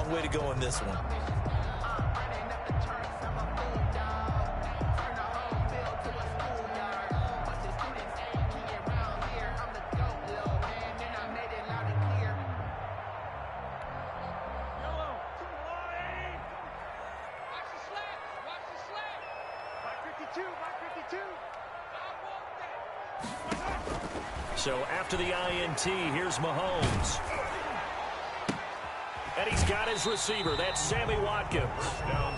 long way to go in this one. So after the INT, here's Mahomes. And he's got his receiver. That's Sammy Watkins.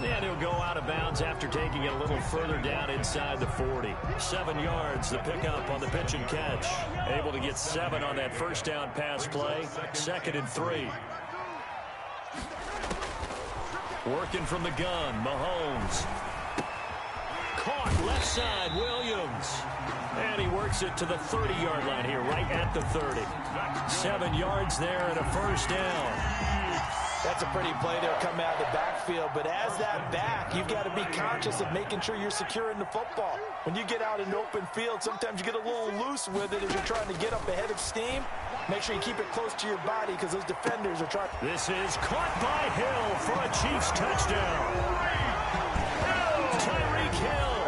And he'll go out of bounds after taking it a little further down inside the 40. 7 yards, the pickup on the pitch and catch. Able to get 7 on that first down pass play. 2nd and 3. Working from the gun, Mahomes. Caught left side, Williams. And he works it to the 30-yard line here, right at the 30. 7 yards there and a first down. That's a pretty play there coming out of the backfield. But as that back, you've got to be conscious of making sure you're securing the football. When you get out in open field, sometimes you get a little loose with it as you're trying to get up ahead of steam. Make sure you keep it close to your body because those defenders are trying. This is caught by Hill for a Chiefs touchdown. Tyreek Hill,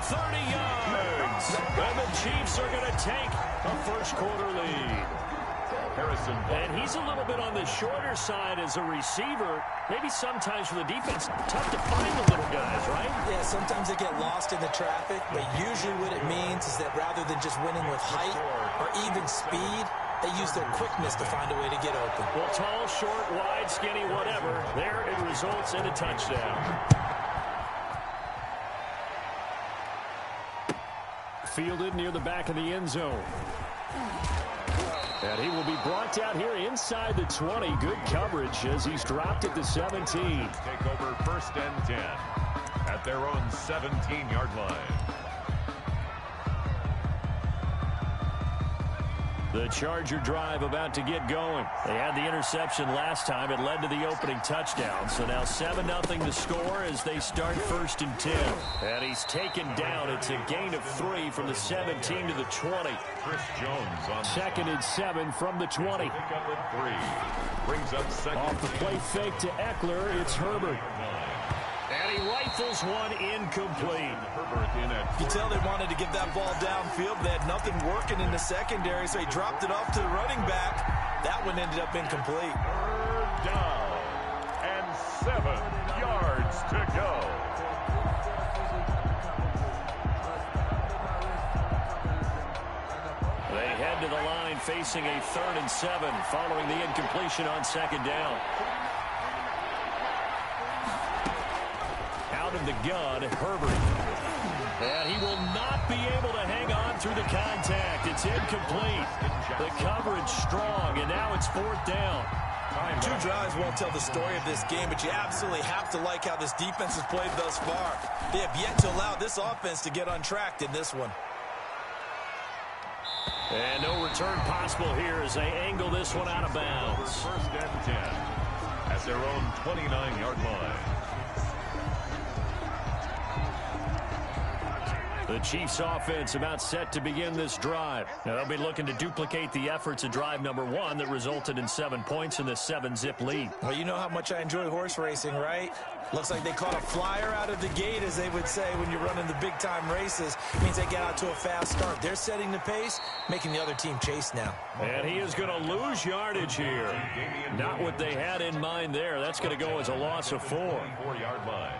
30 yards. And the Chiefs are going to take a first-quarter lead. Harrison. And he's a little bit on the shorter side as a receiver. Maybe sometimes for the defense, tough to find the little guys, right? Yeah, sometimes they get lost in the traffic, but usually what it means is that rather than just winning with height or even speed, they use their quickness to find a way to get open. Well, tall, short, wide, skinny, whatever. There it results in a touchdown. Fielded near the back of the end zone. And he will be brought down here inside the 20. Good coverage as he's dropped at the 17. Take over 1st and 10 at their own 17-yard line. The Charger drive about to get going. They had the interception last time. It led to the opening touchdown. So now 7-0 the score as they start 1st and 10. And he's taken down. It's a gain of 3 from the 17 to the 20. Chris Jones on 2nd and 7 from the 20. Pick up at 3. Brings up 2nd. Off the play fake to Eckler, it's Herbert. And he rifles one incomplete. You can tell they wanted to get that ball downfield. They had nothing working in the secondary, so he dropped it off to the running back. That one ended up incomplete. 3rd down and 7 yards to go. They head to the line facing a 3rd and 7 following the incompletion on 2nd down. Out of the gun, Herbert. And he will not be able to hang on through the contact. It's incomplete. The coverage strong, and now it's 4th down. 2 drives won't tell the story of this game, but you absolutely have to like how this defense has played thus far. They have yet to allow this offense to get untracked in this one. And no return possible here as they angle this one out of bounds. 1st and 10 at their own 29-yard line. The Chiefs offense about set to begin this drive. Now they'll be looking to duplicate the efforts of drive number 1 that resulted in 7 points in the 7-zip lead. Well, you know how much I enjoy horse racing, right? Looks like they caught a flyer out of the gate, as they would say when you're running the big-time races. It means they get out to a fast start. They're setting the pace, making the other team chase now. And he is going to lose yardage here. Not what they had in mind there. That's going to go as a loss of 4. 4-yard line.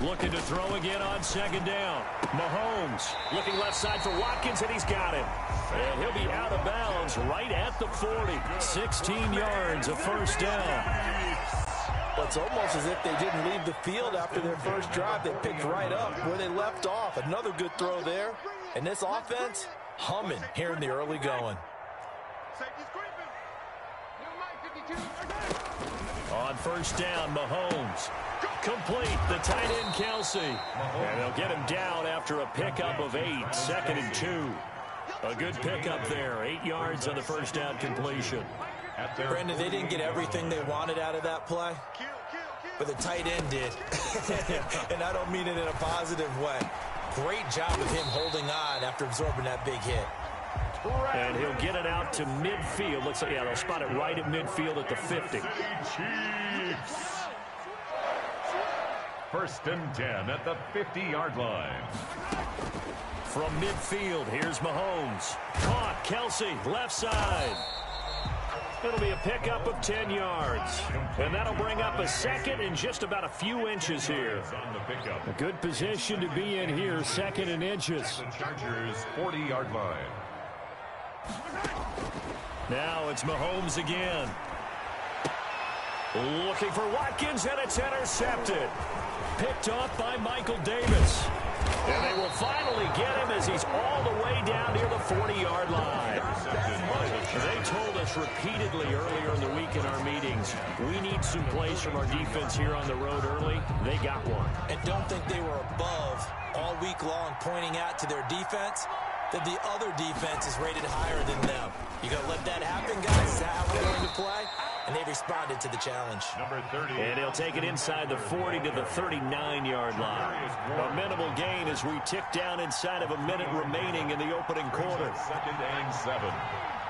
Looking to throw again on 2nd down. Mahomes looking left side for Watkins, and he's got him. And he'll be out of bounds right at the 40. 16 yards, a first down. Well, it's almost as if they didn't leave the field after their first drive. They picked right up where they left off. Another good throw there. And this offense, humming here in the early going. On 1st down, Mahomes. Complete, the tight end, Kelsey. And they'll get him down after a pickup of 8, 2nd and 2. A good pickup there, 8 yards on the first down completion. Brandon, they didn't get everything they wanted out of that play, but the tight end did. And I don't mean it in a positive way. Great job of him holding on after absorbing that big hit. And he'll get it out to midfield. Let's say, yeah, they'll spot it right at midfield at the 50. Chiefs. 1st and 10 at the 50-yard line. From midfield, here's Mahomes. Caught, Kelsey, left side. It'll be a pickup of 10 yards. And that'll bring up a second and just about a few inches here. A good position to be in here, 2nd and inches. The Chargers' 40-yard line. Now it's Mahomes again. Looking for Watkins, and it's intercepted. Picked off by Michael Davis. And they will finally get him as he's all the way down near the 40-yard line. They told us repeatedly earlier in the week in our meetings, we need some plays from our defense here on the road early. They got one. And don't think they were above all week long pointing out to their defense that the other defense is rated higher than them. You going to let that happen, guys? Is that how we're going to play? And they responded to the challenge. Number 30. And he'll take it inside the 40 to the 39-yard line. A minimal gain as we tick down inside of a minute remaining in the opening quarter. 2nd and 7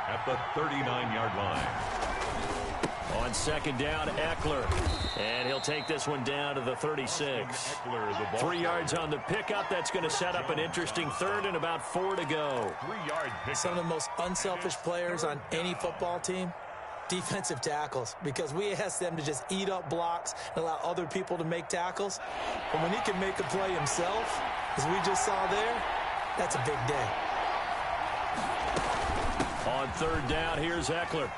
at the 39-yard line. On 2nd down, Eckler. And he'll take this one down to the 36. 3 yards on the pickup. That's going to set up an interesting 3rd and about 4 to go. 3-yard pickup. Some of the most unselfish players on any football team, defensive tackles, because we ask them to just eat up blocks and allow other people to make tackles. But when he can make a play himself, as we just saw there, that's a big day. On 3rd down, here's Eckler.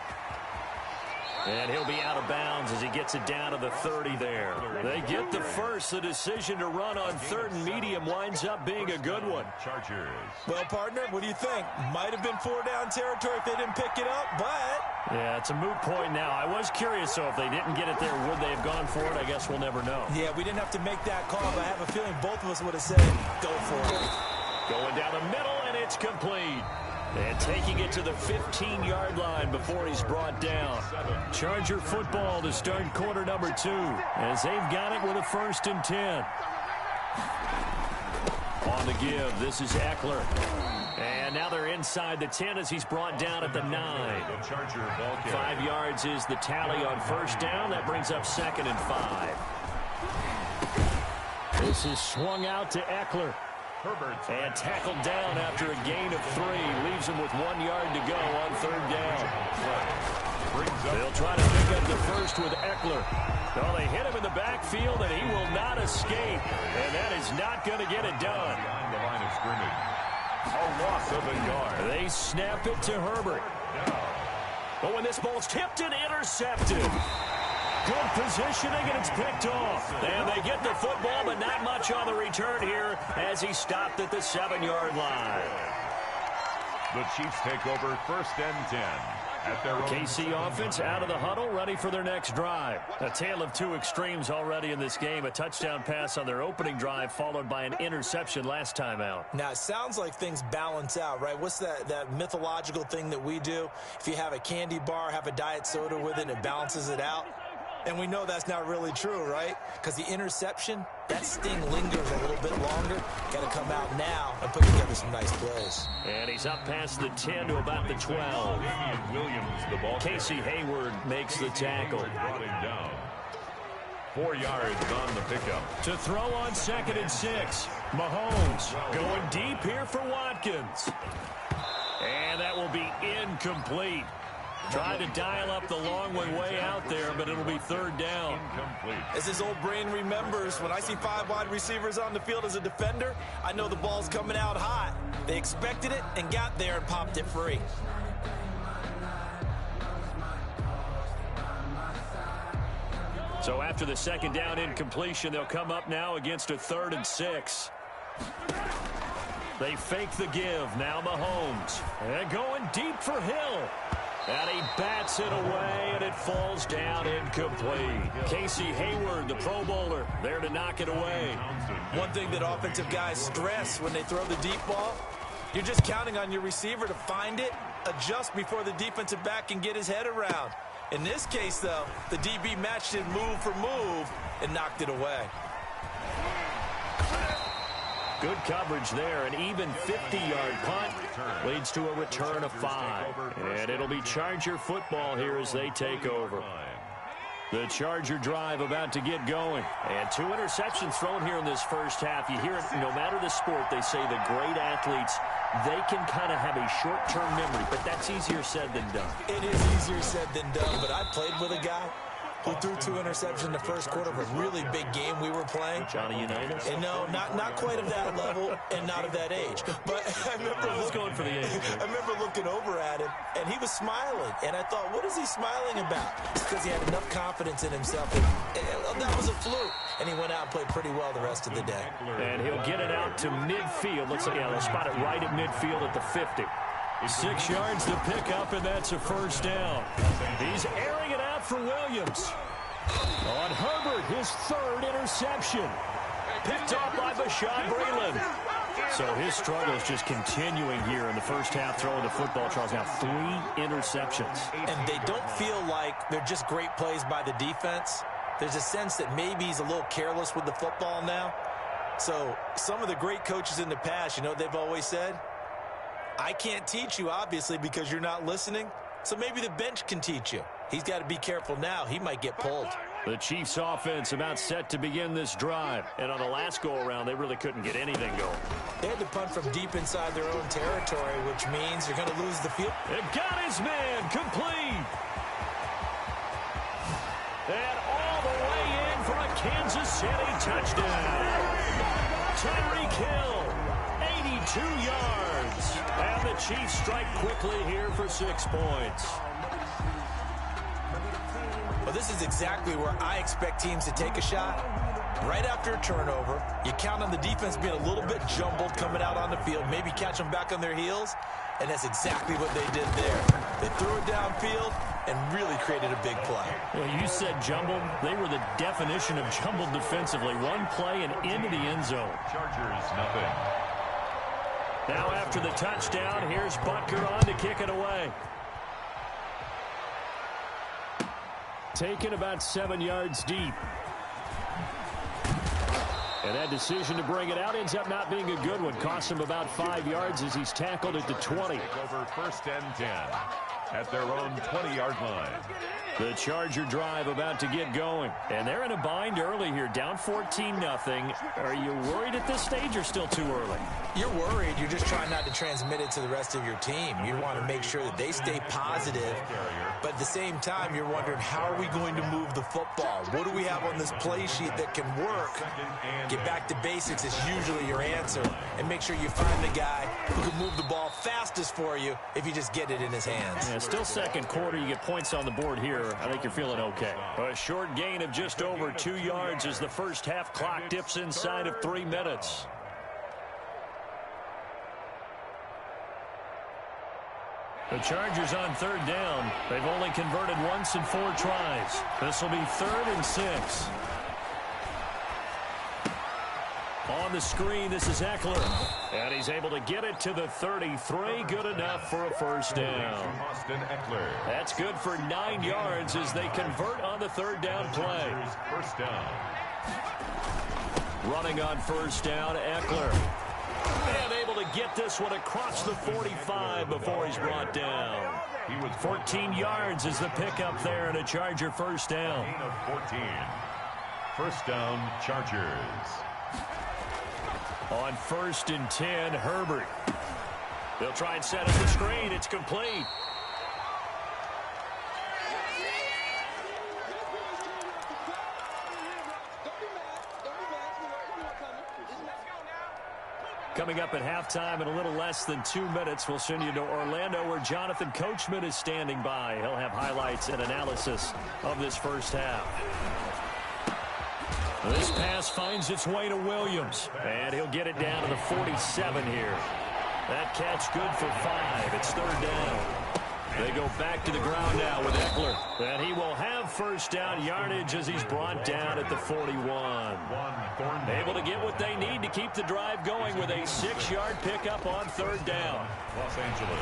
And he'll be out of bounds as he gets it down to the 30 there. They get the first. The decision to run on 3rd and medium winds up being a good one. Chargers. Well, partner, what do you think? Might have been 4-down territory if they didn't pick it up, but... Yeah, it's a moot point now. I was curious, so if they didn't get it there, would they have gone for it? I guess we'll never know. Yeah, we didn't have to make that call, but I have a feeling both of us would have said, go for it. Going down the middle, and it's complete. And taking it to the 15-yard line before he's brought down. Charger football to start quarter number 2 as they've got it with a 1st and 10. On the give, this is Eckler. And now they're inside the 10 as he's brought down at the 9. 5 yards is the tally on 1st down. That brings up 2nd and 5. This is swung out to Eckler. And tackled down after a gain of 3. Leaves him with 1 yard to go on 3rd down. They'll try to pick up the first with Eckler. Well, they hit him in the backfield, and he will not escape. And that is not going to get it done. Behind the line of scrimmage. A loss of a yard. They snap it to Herbert. But when this ball's tipped and intercepted. Good positioning, and it's picked off. And they get the football, but not much on the return here as he stopped at the 7-yard line. The Chiefs take over 1st and 10. At their own KC offense out of the huddle, ready for their next drive. A tale of 2 extremes already in this game. A touchdown pass on their opening drive, followed by an interception last time out. Now, it sounds like things balance out, right? What's that mythological thing that we do? If you have a candy bar, have a diet soda with it, it balances it out. And we know that's not really true, right? Because the interception, that sting lingers a little bit longer. Got to come out now and put together some nice plays. And he's up past the 10 to about the 12. Williams, the ball. Casey Hayward makes the tackle. Brought him down. 4 yards on the pickup. To throw on 2nd and 6. Mahomes going deep here for Watkins. And that will be incomplete. Tried to dial up the long one way out there, but it'll be 3rd down. Incomplete. As his old brain remembers, when I see 5 wide receivers on the field as a defender, I know the ball's coming out hot. They expected it and got there and popped it free. So after the 2nd down incompletion, they'll come up now against a 3rd and 6. They fake the give. Now Mahomes. And going deep for Hill. And he bats it away, and it falls down incomplete. Casey Hayward, the Pro Bowler, there to knock it away. One thing that offensive guys stress when they throw the deep ball, you're just counting on your receiver to find it, adjust before the defensive back can get his head around. In this case, though, the DB matched it move for move and knocked it away. Good coverage there. An even 50-yard punt leads to a return of 5. And it'll be Charger football here as they take over. The Charger drive about to get going. And 2 interceptions thrown here in this first half. You hear it, no matter the sport, they say the great athletes, they can kind of have a short-term memory, but that's easier said than done. It is easier said than done, but I played with a guy who threw 2 interceptions in the first quarter of a really big game we were playing. Johnny Unitas? And no, not quite of that level and not of that age. But I remember going for the age. I remember looking over at him, and he was smiling. And I thought, what is he smiling about? It's because he had enough confidence in himself. That was a fluke. And he went out and played pretty well the rest of the day. And he'll get it out to midfield. Looks like, yeah, they'll spot it right at midfield at the 50. 6 yards to pick up, and that's a first down. He's airing it out for Williams. On Herbert, his 3rd interception. Picked off by Bashaud Breeland. So his struggle is just continuing here in the first half, throwing the football. Charles now 3 interceptions. And they don't feel like they're just great plays by the defense. There's a sense that maybe he's a little careless with the football now. So some of the great coaches in the past, you know, they've always said, I can't teach you, obviously, because you're not listening. So maybe the bench can teach you. He's got to be careful now. He might get pulled. The Chiefs offense about set to begin this drive. And on the last go-around, they really couldn't get anything going. They had to punt from deep inside their own territory, which means you're going to lose the field. It got his man complete. And all the way in for a Kansas City touchdown. Tyreek Hill, 82 yards. And the Chiefs strike quickly here for 6 points. Well, this is exactly where I expect teams to take a shot. Right after a turnover, you count on the defense being a little bit jumbled coming out on the field, maybe catch them back on their heels, and that's exactly what they did there. They threw it downfield and really created a big play. Well, you said jumbled. They were the definition of jumbled defensively. One play and into the end zone. Chargers, nothing. Now after the touchdown, here's Butker on to kick it away. Taken about 7 yards deep. And that decision to bring it out ends up not being a good one. Costs him about 5 yards as he's tackled at the 20. Over 1st and 10 at their own 20-yard line. The Charger drive about to get going. And they're in a bind early here, down 14-0. Are you worried at this stage or still too early? You're worried. You're just trying not to transmit it to the rest of your team. You want to make sure that they stay positive. But at the same time, you're wondering, how are we going to move the football? What do we have on this play sheet that can work? Get back to basics is usually your answer. And make sure you find the guy who can move the ball fastest for you if you just get it in his hands. Yeah, still second quarter. You get points on the board here. I think you're feeling okay. A short gain of just over 2 yards as the first half clock dips inside of 3 minutes. The Chargers on 3rd down. They've only converted once in 4 tries. This will be 3rd and 6. On the screen, this is Eckler. And he's able to get it to the 33. Good enough for a first down. That's good for 9 yards as they convert on the 3rd down play. First down. Running on 1st down, Eckler. And able to get this one across the 45 before he's brought down. He was 14 yards as the pickup there and a Charger first down. Gain of 14. First down, Chargers. On 1st and 10, Herbert. They'll try and set up the screen. It's complete. Coming up at halftime in a little less than 2 minutes, we'll send you to Orlando where Jonathan Coachman is standing by. He'll have highlights and analysis of this first half. This pass finds its way to Williams, and he'll get it down to the 47 here. That catch good for 5. It's 3rd down. They go back to the ground now with Eckler. And he will have first down yardage as he's brought down at the 41. Able to get what they need to keep the drive going with a 6-yard pickup on 3rd down. Los Angeles.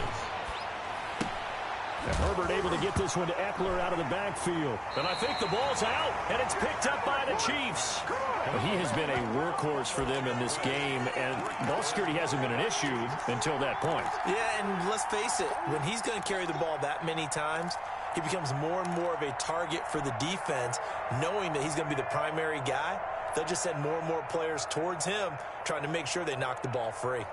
And Herbert able to get this one to Eckler out of the backfield. And I think the ball's out, and it's picked up by the Chiefs. But he has been a workhorse for them in this game, and ball security hasn't been an issue until that point. Yeah, and let's face it, when he's going to carry the ball that many times, he becomes more and more of a target for the defense, knowing that he's going to be the primary guy. They'll just send more and more players towards him, trying to make sure they knock the ball free.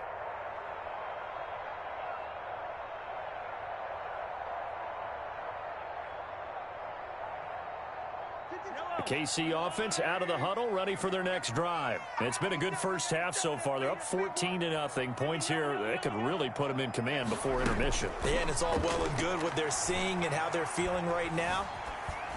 The KC offense out of the huddle, ready for their next drive. It's been a good first half so far. They're up 14-0. Points here, they could really put them in command before intermission. Yeah, and it's all well and good what they're seeing and how they're feeling right now.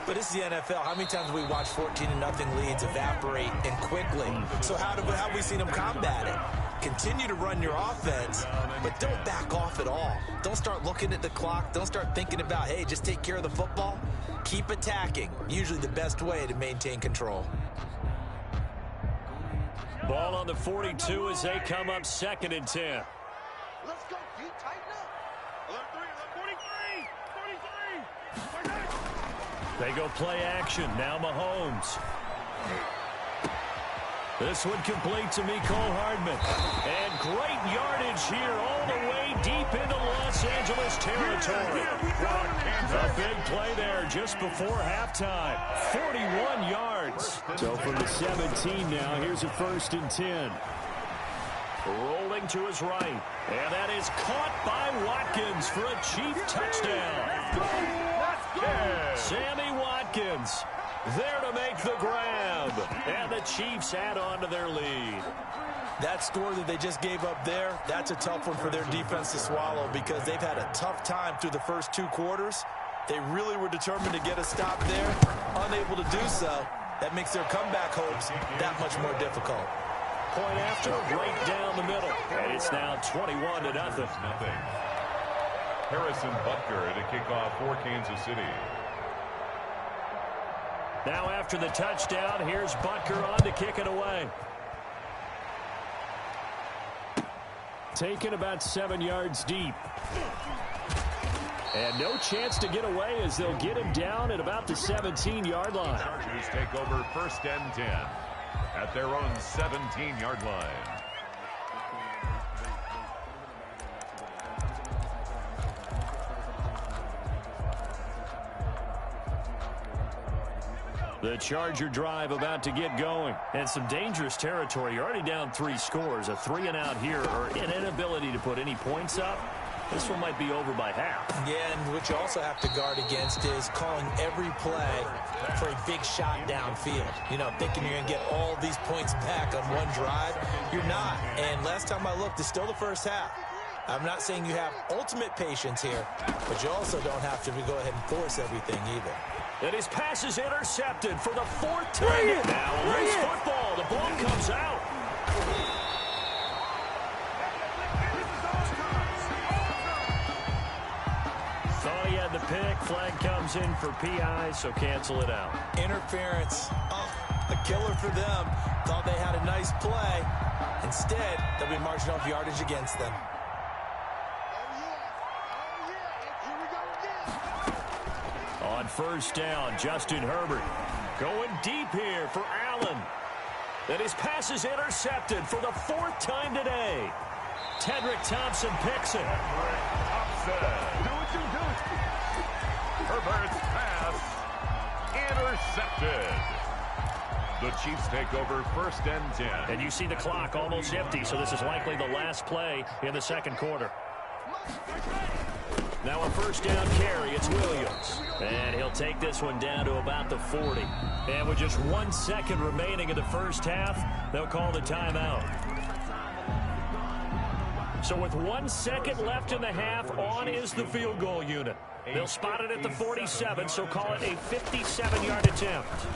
But this is the NFL. How many times have we watched 14-0 leads evaporate and quickly? So how have we seen them combat it? Continue to run your offense, but don't back off at all. Don't start looking at the clock. Don't start thinking about, hey, just take care of the football. Keep attacking. Usually the best way to maintain control. Ball on the 42 as they come up 2nd and 10. Let's go. You tighten up. 43. They go play action. Now Mahomes. This one complete to Mecole Hardman. And great yardage here all the way deep into Los Angeles territory. A big play there just before halftime. 41 yards. So from the 17 now, here's a 1st and 10. Rolling to his right. And that is caught by Watkins for a Chief touchdown. Sammy Watkins there to make the grab. And the Chiefs add on to their lead. That score that they just gave up there, that's a tough one for their defense to swallow because they've had a tough time through the first 2 quarters. They really were determined to get a stop there, unable to do so. That makes their comeback hopes that much more difficult. Point after, right down the middle. And it's now 21-0. Harrison Butker to kick off for Kansas City. Now after the touchdown, here's Butker on to kick it away. Taken about 7 yards deep. And no chance to get away as they'll get him down at about the 17-yard line. Chargers take over 1st and 10 at their own 17-yard line. The Charger drive about to get going. And some dangerous territory. You're already down 3 scores. A 3-and-out here or an inability to put any points up. This one might be over by half. Yeah, and what you also have to guard against is calling every play for a big shot downfield. You know, thinking you're going to get all these points back on one drive. You're not. And last time I looked, it's still the first half. I'm not saying you have ultimate patience here, but you also don't have to go ahead and force everything either. And his pass is intercepted for the 4th time. Now loose football. The ball comes out. Thought he had the pick. Flag comes in for PI, so cancel it out. Interference. Oh, a killer for them. Thought they had a nice play. Instead, they'll be marching off yardage against them. On 1st down, Justin Herbert going deep here for Allen. And his pass is intercepted for the 4th time today. Tedrick Thompson picks it. Herbert's pass intercepted. The Chiefs take over 1st and 10. And you see the clock almost empty, so this is likely the last play in the 2nd quarter. Now a 1st down carry, it's Williams. And he'll take this one down to about the 40. And with just 1 second remaining in the first half, they'll call the timeout. So with 1 second left in the half, on is the field goal unit. They'll spot it at the 47, so call it a 57-yard attempt.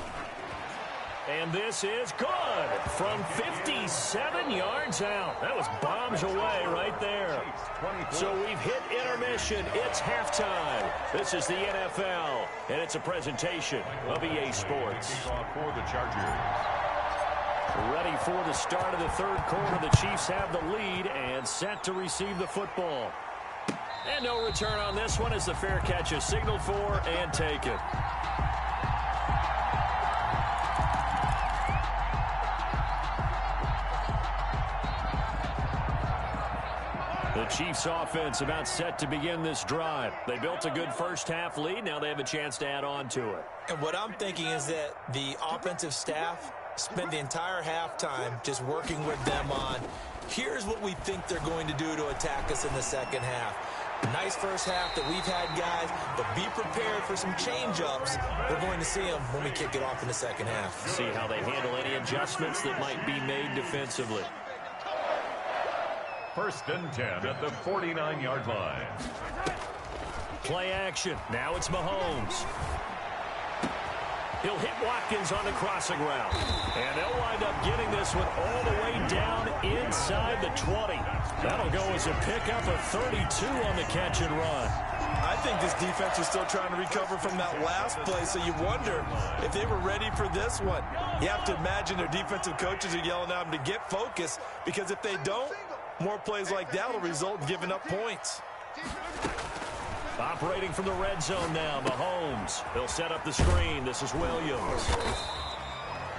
And this is good from 57 yards out. That was bombs away right there. So we've hit intermission. It's halftime. This is the NFL, and it's a presentation of EA Sports. For the Chargers. Ready for the start of the 3rd quarter. The Chiefs have the lead and set to receive the football. And no return on this one as the fair catch is signaled for and taken. The Chiefs offense about set to begin this drive. They built a good first half lead. Now they have a chance to add on to it. And what I'm thinking is that the offensive staff spent the entire halftime just working with them on, here's what we think they're going to do to attack us in the second half. Nice first half that we've had, guys, but be prepared for some change-ups. We're going to see them when we kick it off in the second half. See how they handle any adjustments that might be made defensively. 1st and 10 at the 49-yard line. Play action. Now it's Mahomes. He'll hit Watkins on the crossing route. And they'll wind up getting this one all the way down inside the 20. That'll go as a pickup of 32 on the catch and run. I think this defense was still trying to recover from that last play, so you wonder if they were ready for this one. You have to imagine their defensive coaches are yelling at them to get focused, because if they don't, more plays like that will result in giving up points. Operating from the red zone now, Mahomes. He'll set up the screen. This is Williams.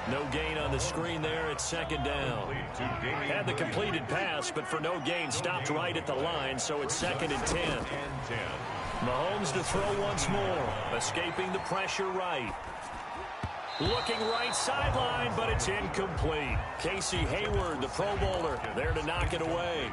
No gain on the screen there. It's 2nd down. Had the completed pass, but for no gain, stopped right at the line, so it's 2nd and 10. Mahomes to throw once more. Escaping the pressure right. Looking right sideline, but it's incomplete. Casey Hayward, the Pro Bowler, there to knock it away.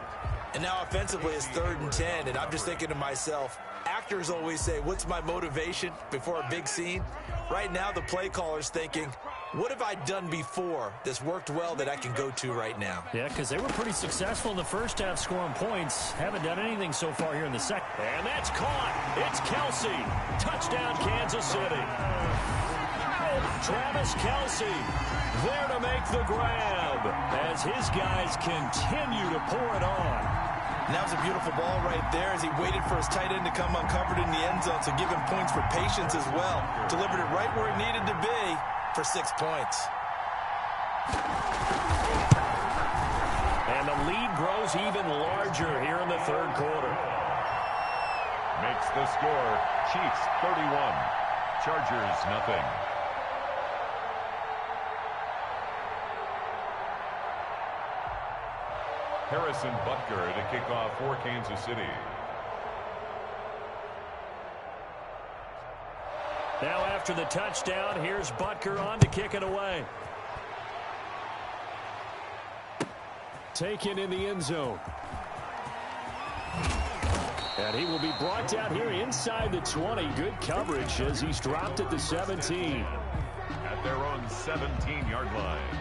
And now offensively it's 3rd and 10, and I'm just thinking to myself, actors always say, what's my motivation before a big scene? Right now the play caller's thinking, what have I done before that's worked well that I can go to right now? Yeah, because they were pretty successful in the first half scoring points. Haven't done anything so far here in the second. And that's caught. It's Kelsey. Touchdown, Kansas City. Travis Kelsey there to make the grab as his guys continue to pour it on. And that was a beautiful ball right there as he waited for his tight end to come uncovered in the end zone, so give him points for patience as well. Delivered it right where it needed to be for 6 points. And the lead grows even larger here in the 3rd quarter. Makes the score Chiefs 31, Chargers nothing. Harrison Butker to kick off for Kansas City. Now after the touchdown, here's Butker on to kick it away. Taken in the end zone. And he will be brought down here inside the 20. Good coverage as he's dropped at the 17. At their own 17-yard line.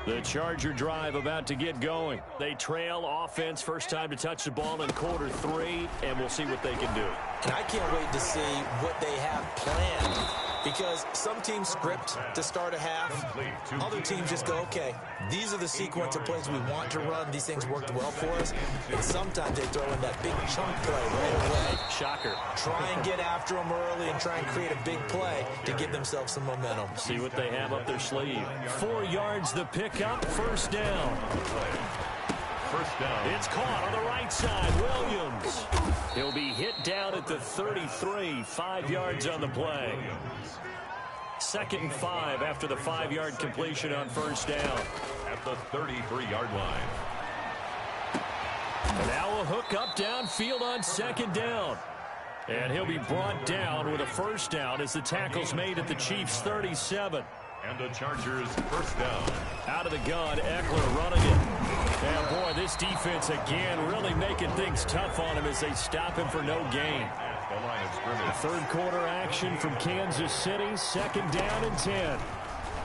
The Charger drive about to get going. They trail offense, first time to touch the ball in quarter 3, and we'll see what they can do. And I can't wait to see what they have planned, because some teams script to start a half. Other teams just go, okay, these are the sequence of plays we want to run. These things worked well for us. And sometimes they throw in that big chunk play right away. Shocker. Try and get after them early and try and create a big play to give themselves some momentum. See what they have up their sleeve. 4 yards the pickup, 1st down. 1st down. It's caught on the right side. Williams. He'll be hit down at the 33. 5 yards on the play. 2nd and 5 after the 5-yard completion on 1st down. At the 33-yard line. And now a hook up downfield on 2nd down. And he'll be brought down with a 1st down as the tackle's made at the Chiefs' 37. And the Chargers 1st down. Out of the gun, Eckler running it. And boy, this defense again really making things tough on him as they stop him for no gain. The line of scrimmage. 3rd quarter action from Kansas City, 2nd down and 10.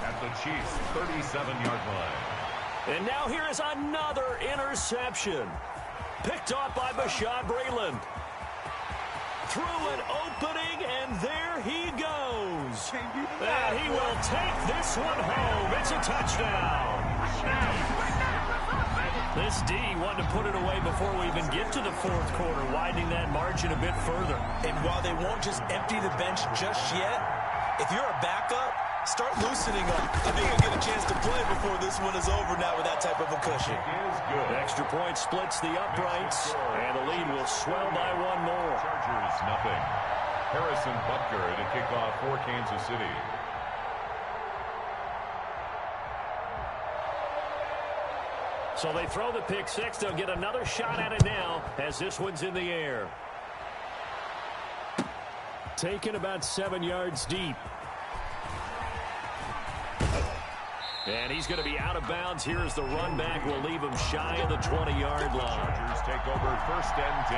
At the Chiefs' 37-yard line. And now here is another interception. Picked off by Bashaud Breeland. Through an opening, and there he goes. And he will take this one home. It's a touchdown. This D wanted to put it away before we even get to the 4th quarter, widening that margin a bit further. And while they won't just empty the bench just yet, if you're a backup, start loosening up. I think you'll get a chance to before this one is over now with that type of a cushion. Is good. Extra point splits the uprights, and the lead will swell by one more. Chargers, nothing. Harrison Butker to kick off for Kansas City. So they throw the pick six. They'll get another shot at it now as this one's in the air. Taken about 7 yards deep. And he's going to be out of bounds. Here's the run back. Will leave him shy of the 20-yard line. Chargers take over 1st and 10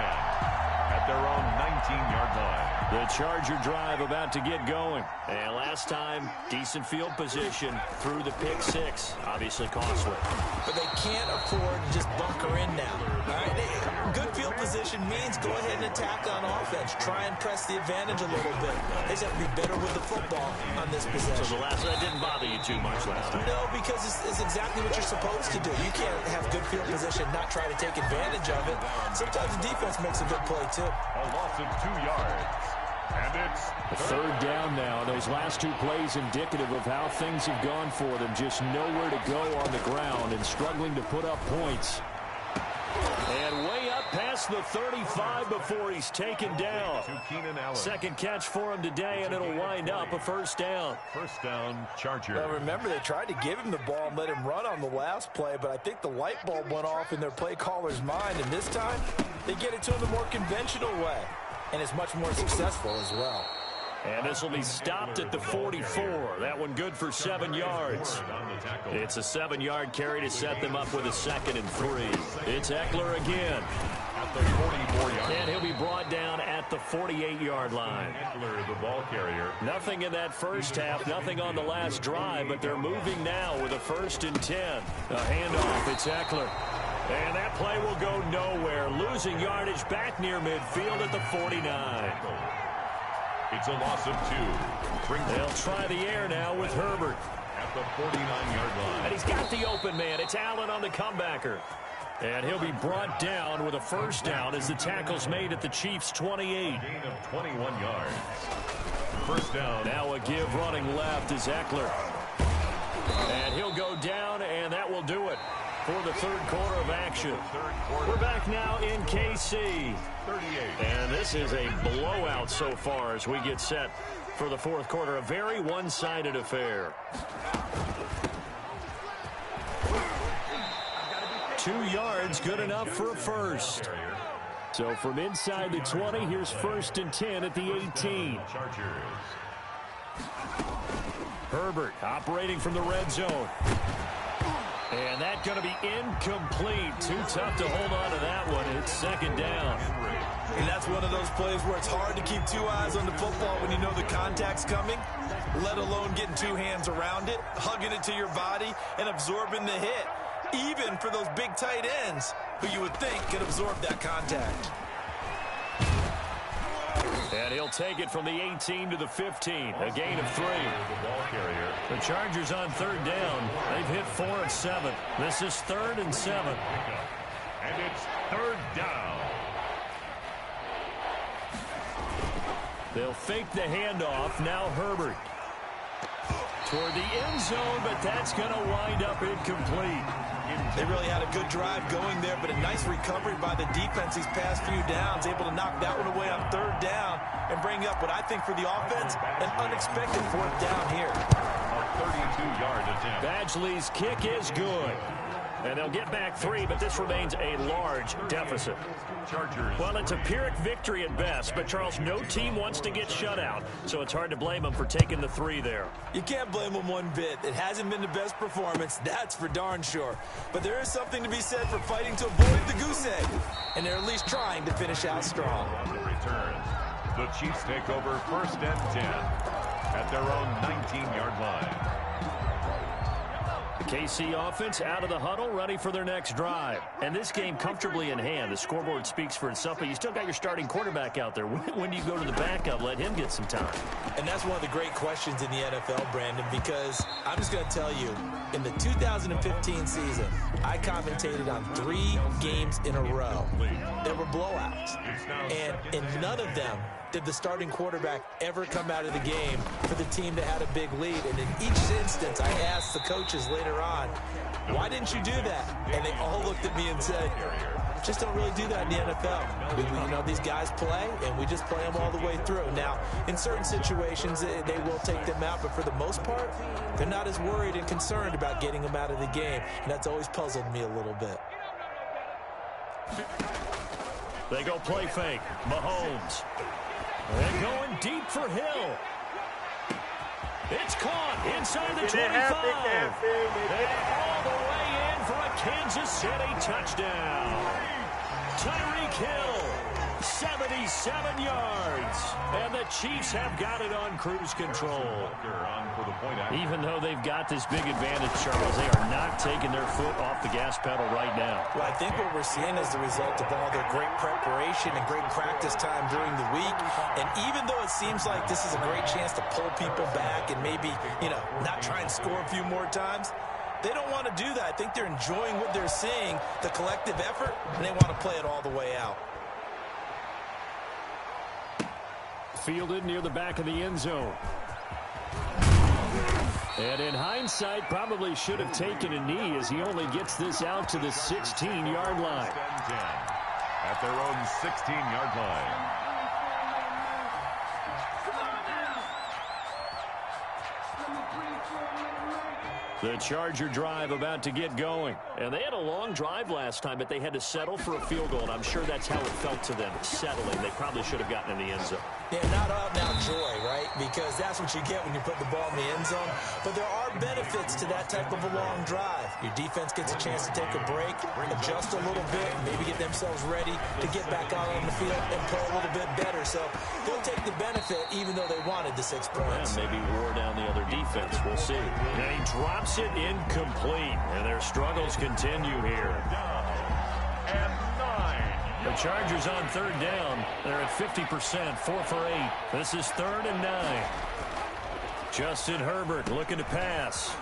at their own 19-yard line. The Charger drive about to get going. And last time, decent field position through the pick six. Obviously costly. But they can't afford to just bunker in now. All right? Good field position means go ahead and attack on offense. Try and press the advantage a little bit. They just have to be better with the football on this possession. So that didn't bother you too much last time? No, because it's exactly what you're supposed to do. You can't have good field position, not try to take advantage of it. Sometimes the defense makes a good play, too. A loss of 2 yards. And it's a 3rd down now. Those last 2 plays indicative of how things have gone for them. Just nowhere to go on the ground and struggling to put up points. And way up past the 35 before he's taken down. Second catch for him today, and it'll wind up a 1st down. 1st down, Charger. Now remember, they tried to give him the ball and let him run on the last play, but I think the light bulb went off in their play caller's mind, and this time they get it to him the more conventional way. And it's much more successful as well. And this will be stopped at the 44. That one good for 7 yards. It's a 7-yard carry to set them up with a 2nd and 3. It's Eckler again. At the 44-yard. And he'll be brought down at the 48-yard line. Eckler, the ball carrier. Nothing in that first half, nothing on the last drive, but they're moving now with a 1st and 10. A handoff, it's Eckler. And that play will go nowhere. Losing yardage back near midfield at the 49. It's a loss of 2. They'll try the air now with Herbert. At the 49-yard line. And he's got the open man. It's Allen on the comebacker. And he'll be brought down with a 1st down as the tackle's made at the Chiefs' 28. Gain of 21 yards. 1st down. Now a give running left is Eckler. And he'll go down, and that will do it for the 3rd quarter of action. We're back now in KC. 38. And this is a blowout so far as we get set for the 4th quarter. A very one-sided affair. 2 yards, good enough for a 1st. So from inside the 20, here's 1st and 10 at the 18. Chargers. Herbert operating from the red zone. And that's going to be incomplete. Too tough to hold on to that one. It's 2nd down. And that's one of those plays where it's hard to keep 2 eyes on the football when you know the contact's coming, let alone getting 2 hands around it, hugging it to your body, and absorbing the hit. Even for those big tight ends who you would think could absorb that contact. And he'll take it from the 18 to the 15. A gain of 3. The ball carrier. The Chargers on 3rd down. They've hit 4 of 7. This is 3rd and 7. And it's 3rd down. They'll fake the handoff. Now Herbert. Toward the end zone, but that's going to wind up incomplete. They really had a good drive going there, but a nice recovery by the defense these past few downs, able to knock that one away on 3rd down and bring up what I think for the offense, an unexpected 4th down here. A 32-yard attempt. Badgley's kick is good. And they'll get back 3, but this remains a large deficit. Chargers. Well, it's a Pyrrhic victory at best, but, Charles, no team wants to get shut out, so it's hard to blame them for taking the 3 there. You can't blame them one bit. It hasn't been the best performance, that's for darn sure. But there is something to be said for fighting to avoid the goose egg, and they're at least trying to finish out strong. On the return, the Chiefs take over 1st and 10 at their own 19-yard line. The KC offense out of the huddle, ready for their next drive. And this game comfortably in hand. The scoreboard speaks for itself, but you still got your starting quarterback out there. When do you go to the backup? Let him get some time. And that's one of the great questions in the NFL, Brandon, because I'm just going to tell you, in the 2015 season, I commentated on 3 games in a row. There were blowouts. And in none of them did the starting quarterback ever come out of the game for the team that had a big lead. And in each instance, I asked the coaches later on, why didn't you do that? And they all looked at me and said, just don't really do that in the NFL. You know, these guys play, and we just play them all the way through. Now, in certain situations, they will take them out, but for the most part, they're not as worried and concerned about getting them out of the game, and that's always puzzled me a little bit. They go play fake. Mahomes. And going deep for Hill. It's caught inside the 25. And all the way in for a Kansas City touchdown. Tyreek Hill, 77 yards. And the Chiefs have got it on cruise control. Even though they've got this big advantage, Charles, they are not taking their foot off the gas pedal right now. Well, I think what we're seeing is the result of all their great preparation and great practice time during the week. And even though it seems like this is a great chance to pull people back and maybe, you know, not try and score a few more times, they don't want to do that. I think they're enjoying what they're seeing, the collective effort, and they want to play it all the way out. Fielded near the back of the end zone. And in hindsight, probably should have taken a knee as he only gets this out to the 16-yard line. At their own 16-yard line. The Charger drive about to get going. And they had a long drive last time, but they had to settle for a field goal, and I'm sure that's how it felt to them, settling. They probably should have gotten in the end zone. Yeah, not out-and-out joy, right? Because that's what you get when you put the ball in the end zone. But there are benefits to that type of a long drive. Your defense gets a chance to take a break, adjust a little bit, maybe get themselves ready to get back out on the field and play a little bit better. So they'll take the benefit even though they wanted the 6 points. Yeah, maybe wore down the other defense. We'll see. And he drops it incomplete. And their struggles continue here. And 9. The Chargers on third down. They're at 50%, 4 for 8. This is 3rd and 9. Justin Herbert looking to pass.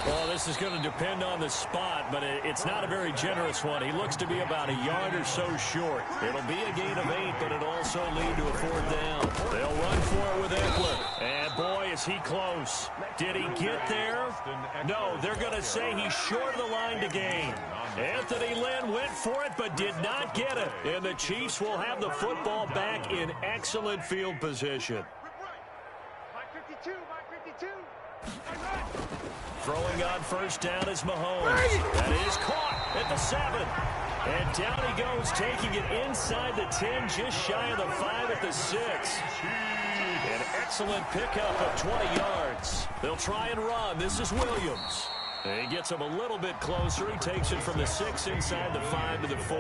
Well, this is going to depend on the spot, but it's not a very generous one. He looks to be about a yard or so short. It'll be a gain of 8, but it'll also lead to a 4th down. They'll run for it with Eckler. And boy, is he close. Did he get there? No, they're going to say he's short of the line to gain. Anthony Lynn went for it, but did not get it. And the Chiefs will have the football back in excellent field position. Throwing on first down is Mahomes. That is caught at the 7. And down he goes, taking it inside the 10, just shy of the 5 at the 6. An excellent pickup of 20 yards. They'll try and run. This is Williams. And he gets him a little bit closer. He takes it from the 6 inside the 5 to the 4.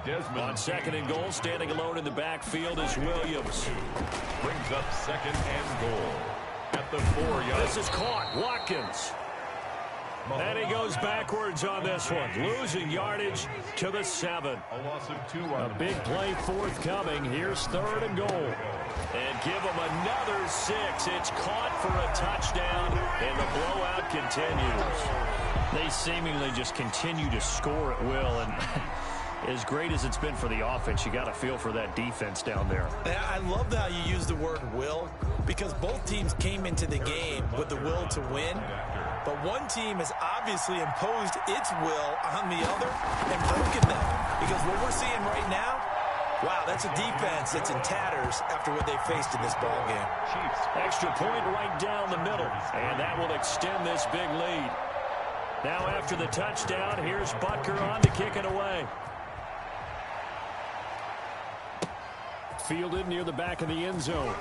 Desmond on 2nd and goal, standing alone in the backfield is Williams. Brings up 2nd and goal. At the 4-yard. This is caught. Watkins. And he goes backwards on this one. Losing yardage to the 7. A loss of 2. A big play forthcoming. Here's 3rd and goal. And give him another 6. It's caught for a touchdown. And the blowout continues. They seemingly just continue to score at will. And as great as it's been for the offense, you got to feel for that defense down there. I love how you use the word will, because both teams came into the game with the will to win. But one team has obviously imposed its will on the other and broken them. Because what we're seeing right now, wow, that's a defense that's in tatters after what they faced in this ballgame. Extra point right down the middle. And that will extend this big lead. Now after the touchdown, here's Butker on to kick it away. Fielded near the back of the end zone.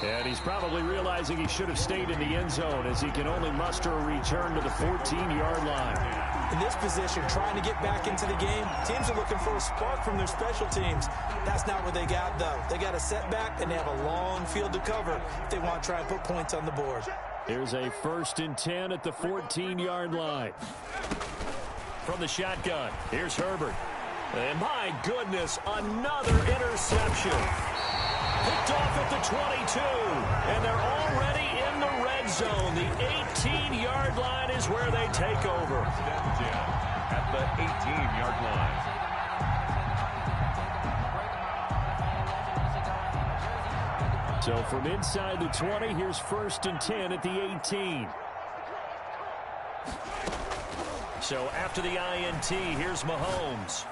And he's probably realizing he should have stayed in the end zone as he can only muster a return to the 14-yard line. In this position, trying to get back into the game, teams are looking for a spark from their special teams. That's not what they got, though. They got a setback, and they have a long field to cover if they want to try and put points on the board. Here's a 1st and 10 at the 14-yard line. From the shotgun, here's Herbert. And my goodness, another interception. Picked off at the 22. And they're already in the red zone. The 18-yard line is where they take over. At the 18-yard line. So from inside the 20, here's 1st and 10 at the 18. So after the INT, here's Mahomes.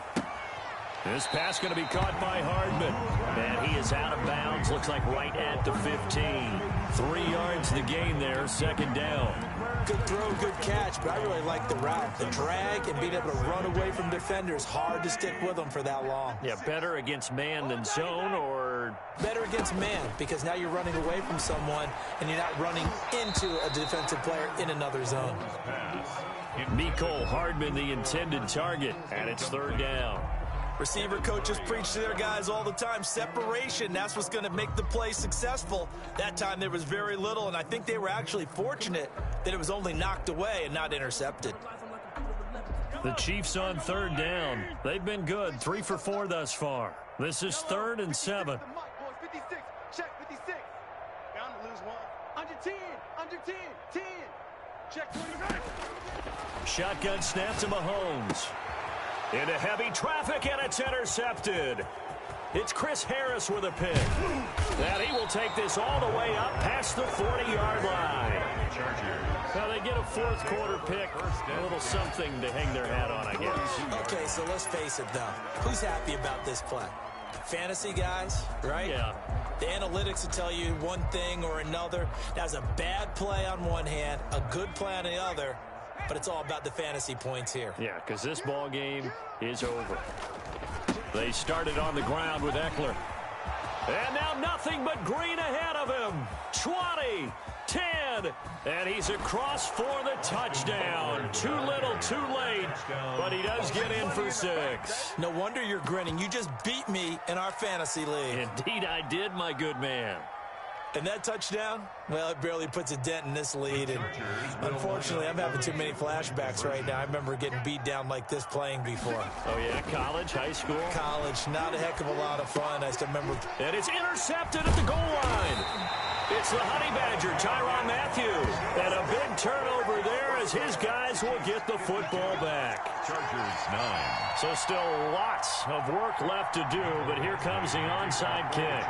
This pass going to be caught by Hardman. And he is out of bounds. Looks like right at the 15. 3 yards the gain there, 2nd down. Good throw, good catch, but I really like the route. The drag and being able to run away from defenders. Hard to stick with them for that long. Yeah, better against man than zone, or better against man, because now you're running away from someone and you're not running into a defensive player in another zone. Mecole Hardman, the intended target, and it's 3rd down. Receiver coaches preach to their guys all the time. Separation, that's what's going to make the play successful. That time there was very little, and I think they were actually fortunate that it was only knocked away and not intercepted. The Chiefs on 3rd down. They've been good, 3 for 4 thus far. This is 3rd and 7. 56, check 56. Bound to lose 1. Under 10, under 10, 10. Check 29. Shotgun snap to Mahomes. Into heavy traffic, and it's intercepted. It's Chris Harris with a pick. And he will take this all the way up past the 40-yard line. Now they get a 4th quarter pick. A little something to hang their hat on, I guess. Okay, so let's face it, though. Who's happy about this play? Fantasy guys, right? Yeah. The analytics will tell you one thing or another. That's a bad play on one hand, a good play on the other. But it's all about the fantasy points here. Yeah, because this ball game is over. They started on the ground with Eckler. And now nothing but green ahead of him. 20, 10, and he's across for the touchdown. Too little, too late, but he does get in for 6. No wonder you're grinning. You just beat me in our fantasy league. Indeed I did, my good man. And that touchdown, well, it barely puts a dent in this lead. And unfortunately, I'm having too many flashbacks right now. I remember getting beat down like this playing before. Oh, yeah? College, high school? College. Not a heck of a lot of fun. I still remember. And it's intercepted at the goal line. It's the Honey Badger, Tyrann Mathieu. And a big turnover there as his guys will get the football back. Chargers 9. So still lots of work left to do, but here comes the onside kick.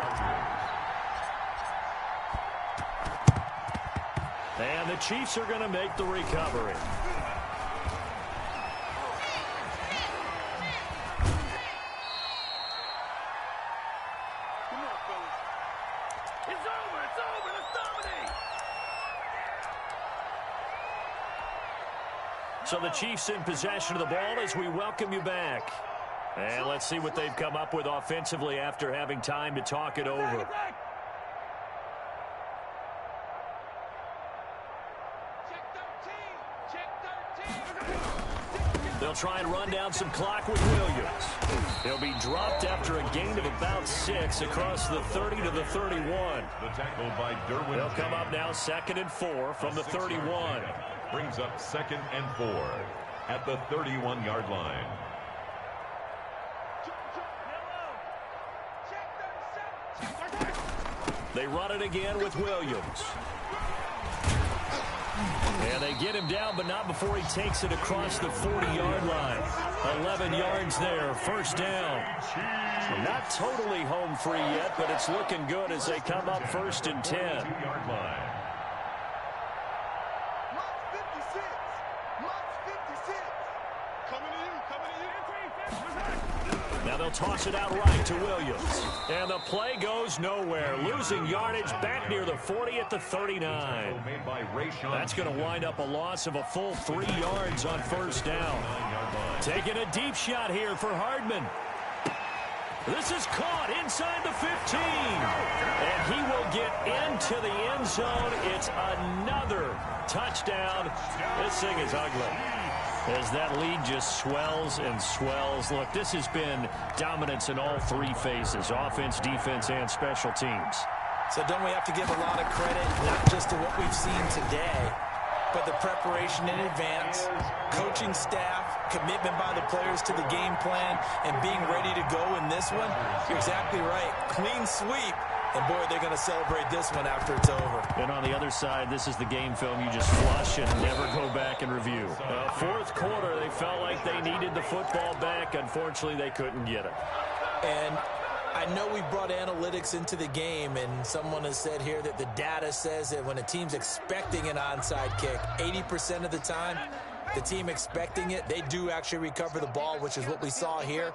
And the Chiefs are going to make the recovery. It's over, let's dominate. So the Chiefs in possession of the ball as we welcome you back. And let's see what they've come up with offensively after having time to talk it over. They'll try and run down some clock with Williams. He'll be dropped after a gain of about 6 across the 30 to the 31. The tackle by Derwin. They'll come up now 2nd and 4 from the 31. Brings up 2nd and 4 at the 31-yard line. They run it again with Williams. And they get him down, but not before he takes it across the 40-yard line. 11 yards there, 1st down. Not totally home free yet, but it's looking good as they come up 1st and 10. 2-yard line. Now they'll toss it out right to Williams. And the play goes nowhere. Losing yardage back near the 40 at the 39. That's going to wind up a loss of a full 3 yards on 1st down. Taking a deep shot here for Hardman. This is caught inside the 15. And he will get into the end zone. It's another touchdown. This thing is ugly as that lead just swells and swells. Look, this has been dominance in all 3 phases, offense, defense, and special teams. So don't we have to give a lot of credit, not just to what we've seen today, but the preparation in advance, coaching staff, commitment by the players to the game plan, and being ready to go in this one? You're exactly right. Clean sweep. And, boy, they're going to celebrate this one after it's over. And on the other side, this is the game film you just flush and never go back and review. 4th quarter, they felt like they needed the football back. Unfortunately, they couldn't get it. And I know we brought analytics into the game, and someone has said here that the data says that when a team's expecting an onside kick, 80% of the time, the team expecting it, they do actually recover the ball, which is what we saw here.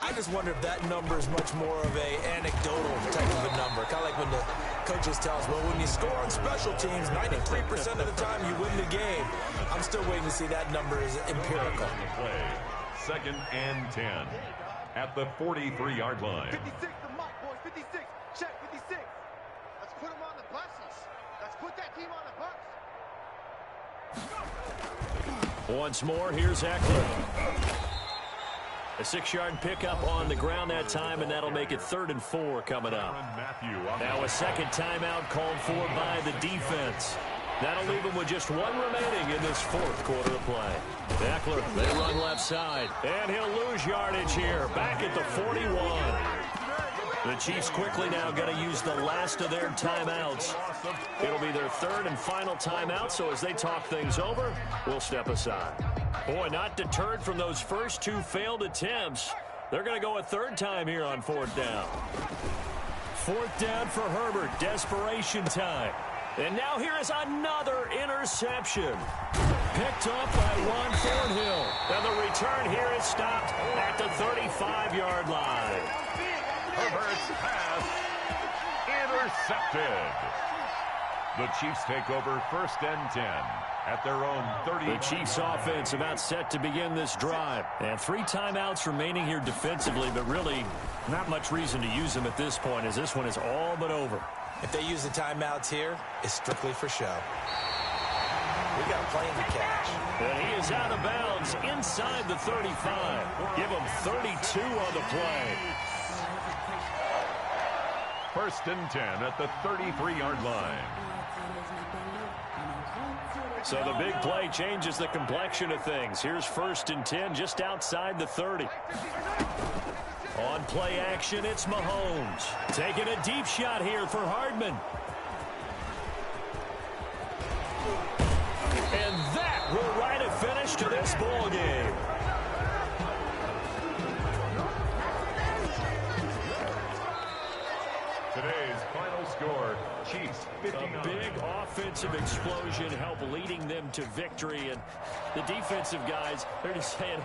I just wonder if that number is much more of a anecdotal type of a number. Kind of like when the coaches tell us, well, when you score on special teams, 93% of the time you win the game. I'm still waiting to see that number is empirical. Second and 10 at the 43-yard line. 56, the mic, boys. 56. Check 56. Let's put them on the buses. Let's put that team on the bus. Once more, here's Eckler. A 6-yard pickup on the ground that time, and that'll make it 3rd and 4 coming up. Now a second timeout called for by the defense. That'll leave them with just one remaining in this 4th quarter of play. Eckler, they run left side, and he'll lose yardage here, back at the 41. The Chiefs quickly now going to use the last of their timeouts. It'll be their 3rd and final timeout, so as they talk things over, we'll step aside. Boy, not deterred from those first 2 failed attempts. They're going to go a 3rd time here on 4th down. 4th down for Herbert, desperation time. And now here is another interception. Picked up by Ron Thornhill. And the return here is stopped at the 35-yard line. Herbert's pass intercepted. The Chiefs take over 1st and 10 at their own 30. The Chiefs offense about set to begin this drive. And 3 timeouts remaining here defensively, but really not much reason to use them at this point, as this one is all but over. If they use the timeouts here, it's strictly for show. We got a plane to catch. And he is out of bounds inside the 35. Give him 32 on the play. 1st and 10 at the 33-yard line. So the big play changes the complexion of things. Here's 1st and 10 just outside the 30. On play action, it's Mahomes. Taking a deep shot here for Hardman. And that will write a finish to this ball game. Today's final score, Chiefs 59. A big offensive explosion helped leading them to victory. And the defensive guys, they're just saying,